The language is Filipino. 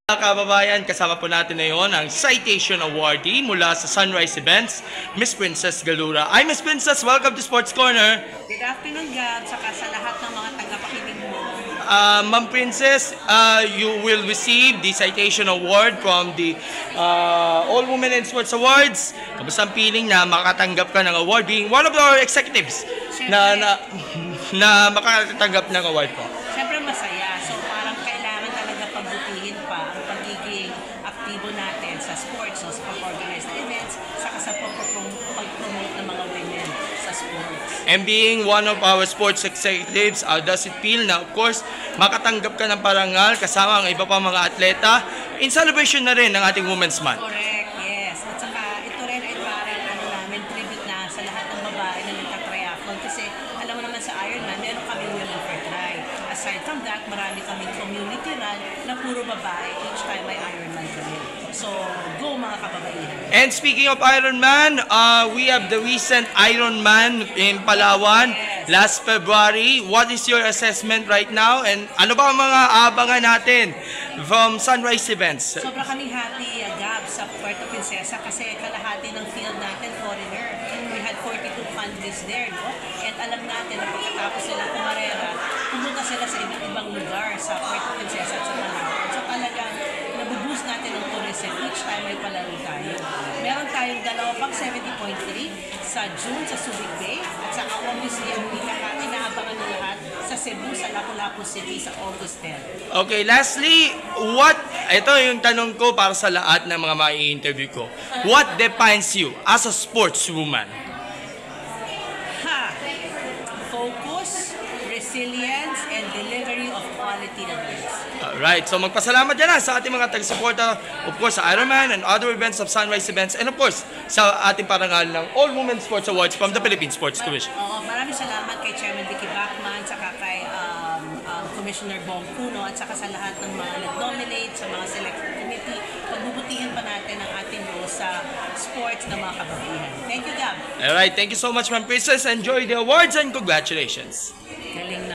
Mga kababayan, kasama po natin ngayon ang Citation Awardee mula sa Sunrise Events, Miss Princess Galura. Hi Miss Princess, welcome to Sports Corner. Good afternoon, Gab, saka sa lahat ng mga tagapakinig mo. Ma'am Princess, you will receive the Citation Award from the All Women in Sports Awards. Kamusta ang feeling na makatanggap ka ng award being one of our executives na makatanggap ng award po? Siyempre masaya. So parang kailangan talaga pagbutihin pa ang pagiging aktibo natin sa sports, so sa pag-organize na events, saka sa pag-promote ng mga women sa sports. And being one of our sports executives, does it feel na of course makatanggap ka ng parangal kasama ang iba pa mga atleta in celebration na rin ng ating Women's Month? Correct, yes. At saka ito rin ay parang namin tribute na sa lahat ng babae na nagka-triathlon kasi alam mo naman sa Ironman, meron kami Women for Tri. Aside from that, marami kaming community run na puro babae each time may Ironman kami. So, go mga kababaihan. And speaking of Ironman, we have the recent Ironman in Palawan last February. What is your assessment right now? And ano ba ang mga abangan natin from Sunrise Events? Sobra kaming happy, Gab, sa Puerto Princesa kasi kalahati ng field natin foreigner. We had 42 finalists there, no? And alam natin na pagkatapos sila kumarera, pumunta sila sa iba't ibang lugar sa Puerto Princesa at sa Palawan. So talagang nabuboost natin ang tourism each time may palaro tayo. Meron tayong dalawa pang 70.3 sa June sa Subic Bay at saka obviously ang inaabangan ng lahat sa Cebu, sa Lapu-Lapu City sa August 10. Okay, lastly, ito yung tanong ko para sa lahat ng mga mai-interview ko. What defines you as a sportswoman? Focus, resilience, and delivery of quality events. Alright, so magpasalamat dyan sa ating mga taga-suporta, of course, sa Ironman and other events of Sunrise Events, and of course, sa ating parangal ng All Women Sports Awards from the Philippine Sports Commission. Maraming salamat kay Chairman Vicky Bachman, saka kay Commissioner Bong Puno, at saka sa lahat ng mga nag-nominate, sa mga selection committee. Pagbubutihan pa natin ang ating role sa sports ng mga kababaihan. Thank you, Gab. Alright, thank you so much, Ma'am Princess. Enjoy the awards and congratulations. Galing na.